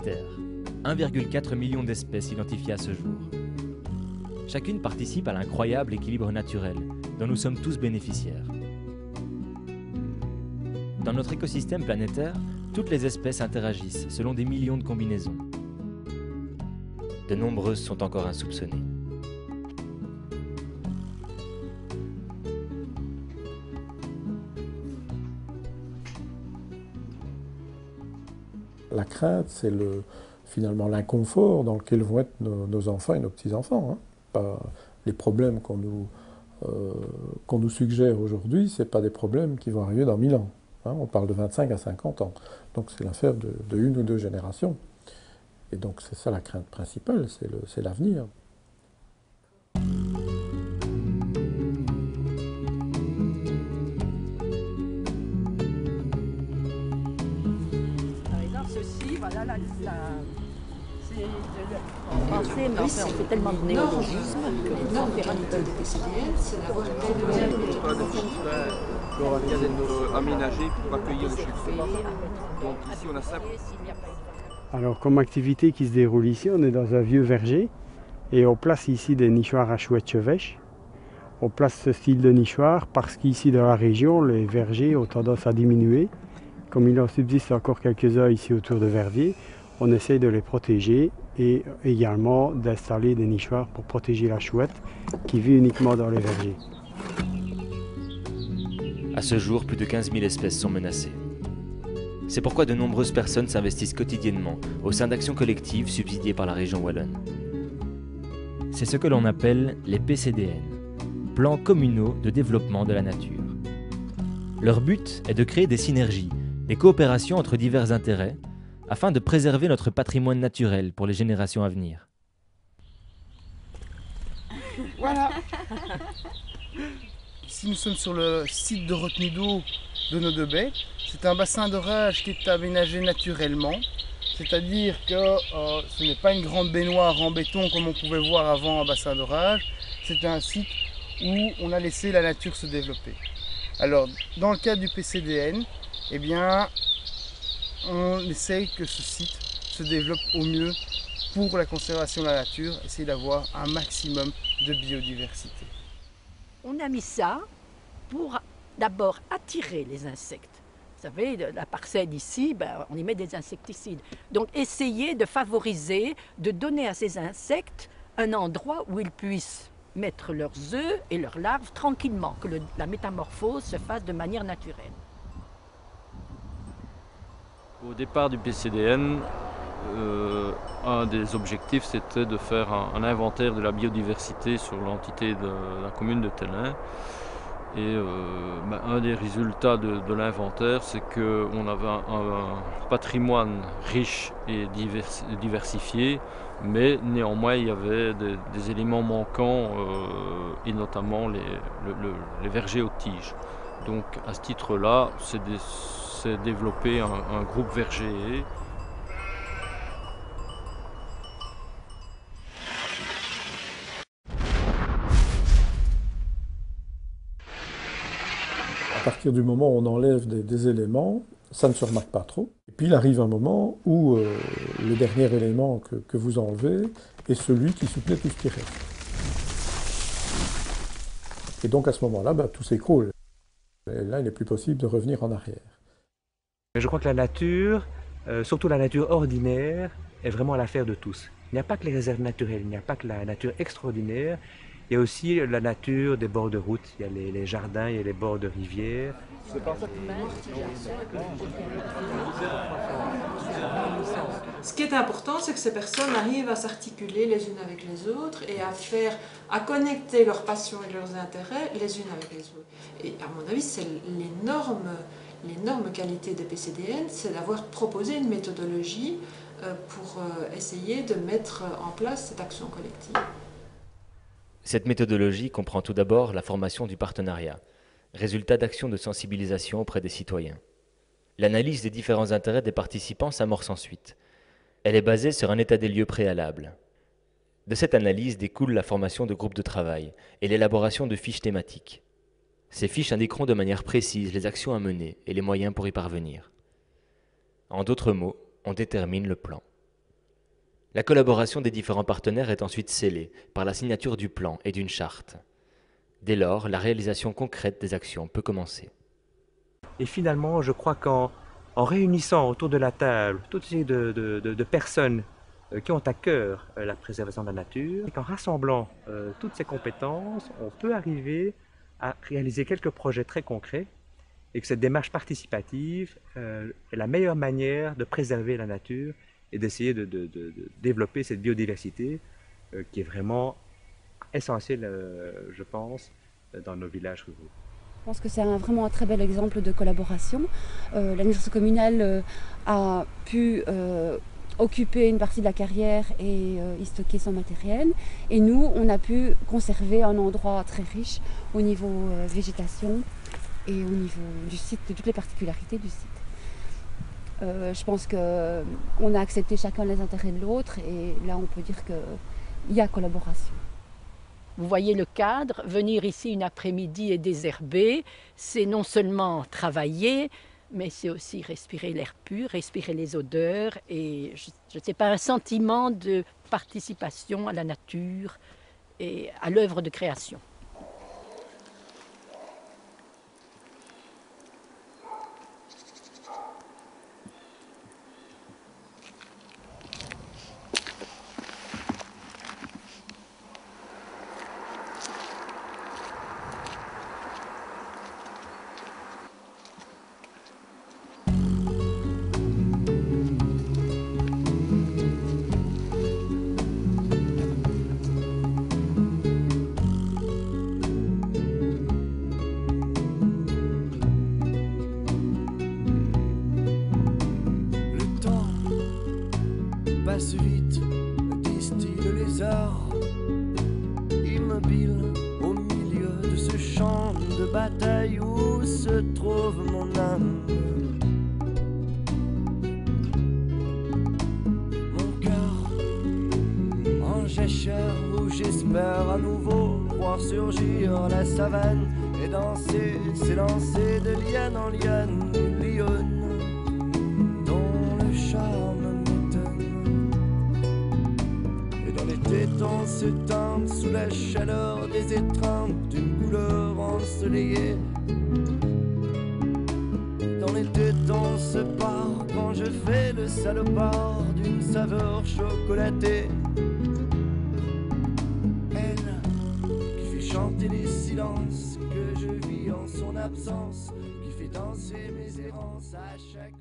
Terre. 1,4 million d'espèces identifiées à ce jour. Chacune participe à l'incroyable équilibre naturel dont nous sommes tous bénéficiaires. Dans notre écosystème planétaire, toutes les espèces interagissent selon des millions de combinaisons. De nombreuses sont encore insoupçonnées. La crainte, c'est finalement l'inconfort dans lequel vont être nos enfants et nos petits-enfants. Hein. Pas les problèmes qu'on nous suggère aujourd'hui, ce pas des problèmes qui vont arriver dans 1000 ans. Hein. On parle de 25 à 50 ans. Donc c'est l'affaire de une ou deux générations. Et donc c'est ça la crainte principale, c'est l'avenir. Voilà, c'est on fait tellement de néologismes que les normes réalité des PCDN, c'est d'avoir une il y a des aménagés pour accueillir les chutes. Donc ici on a ça. Alors comme activité qui se déroule ici, on est dans un vieux verger et on place ici des nichoirs à chouettes chevêches. On place ce style de nichoir parce qu'ici dans la région, les vergers ont tendance à diminuer. Comme il en subsiste encore quelques-uns ici autour de Verviers, on essaye de les protéger et également d'installer des nichoirs pour protéger la chouette qui vit uniquement dans les vergers. À ce jour, plus de 15 000 espèces sont menacées. C'est pourquoi de nombreuses personnes s'investissent quotidiennement au sein d'actions collectives subsidiées par la région wallonne. C'est ce que l'on appelle les PCDN, plans communaux de développement de la nature. Leur but est de créer des synergies, des coopérations entre divers intérêts, afin de préserver notre patrimoine naturel pour les générations à venir. Voilà. Ici nous sommes sur le site de retenue d'eau de nos deux baies. C'est un bassin d'orage qui est aménagé naturellement, c'est-à-dire que ce n'est pas une grande baignoire en béton comme on pouvait voir avant un bassin d'orage, c'est un site où on a laissé la nature se développer. Alors dans le cadre du PCDN, eh bien, on essaye que ce site se développe au mieux pour la conservation de la nature, essayer d'avoir un maximum de biodiversité. On a mis ça pour d'abord attirer les insectes. Vous savez, la parcelle ici, on y met des insecticides. Donc essayer de favoriser, de donner à ces insectes un endroit où ils puissent mettre leurs œufs et leurs larves tranquillement, que la métamorphose se fasse de manière naturelle. Au départ du PCDN, un des objectifs c'était de faire un inventaire de la biodiversité sur l'entité de la commune de Tellin. Et un des résultats de l'inventaire, c'est qu'on avait un patrimoine riche et diversifié, mais néanmoins il y avait des éléments manquants, et notamment les vergers aux tiges. Donc à ce titre-là, c'est développé un groupe verger. À partir du moment où on enlève des éléments, ça ne se remarque pas trop. Et puis il arrive un moment où le dernier élément que vous enlevez est celui qui soutenait tout ce qui reste. Et donc à ce moment-là, tout s'écroule. Et là, il n'est plus possible de revenir en arrière. Je crois que la nature, surtout la nature ordinaire, est vraiment l'affaire de tous. Il n'y a pas que les réserves naturelles, il n'y a pas que la nature extraordinaire, il y a aussi la nature des bords de route, il y a les jardins, il y a les bords de rivières. Ce qui est important, c'est que ces personnes arrivent à s'articuler les unes avec les autres et à connecter leurs passions et leurs intérêts les unes avec les autres. Et à mon avis, c'est l'énorme qualité des PCDN, c'est d'avoir proposé une méthodologie pour essayer de mettre en place cette action collective. Cette méthodologie comprend tout d'abord la formation du partenariat, résultat d'actions de sensibilisation auprès des citoyens. L'analyse des différents intérêts des participants s'amorce ensuite. Elle est basée sur un état des lieux préalable. De cette analyse découle la formation de groupes de travail et l'élaboration de fiches thématiques. Ces fiches indiqueront de manière précise les actions à mener et les moyens pour y parvenir. En d'autres mots, on détermine le plan. La collaboration des différents partenaires est ensuite scellée par la signature du plan et d'une charte. Dès lors, la réalisation concrète des actions peut commencer. Et finalement, je crois qu'en réunissant autour de la table toutes ces de personnes qui ont à cœur la préservation de la nature, et qu'en rassemblant toutes ces compétences, on peut arriver à réaliser quelques projets très concrets et que cette démarche participative est la meilleure manière de préserver la nature et d'essayer de développer cette biodiversité qui est vraiment essentielle, je pense, dans nos villages ruraux. Je pense que c'est vraiment un très bel exemple de collaboration. L'administration communale a pu occuper une partie de la carrière et y stocker son matériel. Et nous, on a pu conserver un endroit très riche au niveau végétation et au niveau du site, de toutes les particularités du site. Je pense qu'on a accepté chacun les intérêts de l'autre et là on peut dire qu'il y a collaboration. Vous voyez le cadre, venir ici une après-midi et désherber, c'est non seulement travailler, mais c'est aussi respirer l'air pur, respirer les odeurs et je ne sais pas, un sentiment de participation à la nature et à l'œuvre de création. Passe vite, distille les arts, immobile au milieu de ce champ de bataille où se trouve mon âme. Mon cœur en jachère où j'espère à nouveau voir surgir la savane et danser, s'élancer de liane en liane, une lionne dont le charme on se tente sous la chaleur des étreintes d'une couleur ensoleillée. Dans les tétons se part quand je fais le salopard d'une saveur chocolatée. Elle qui fait chanter les silences que je vis en son absence, qui fait danser mes errances à chaque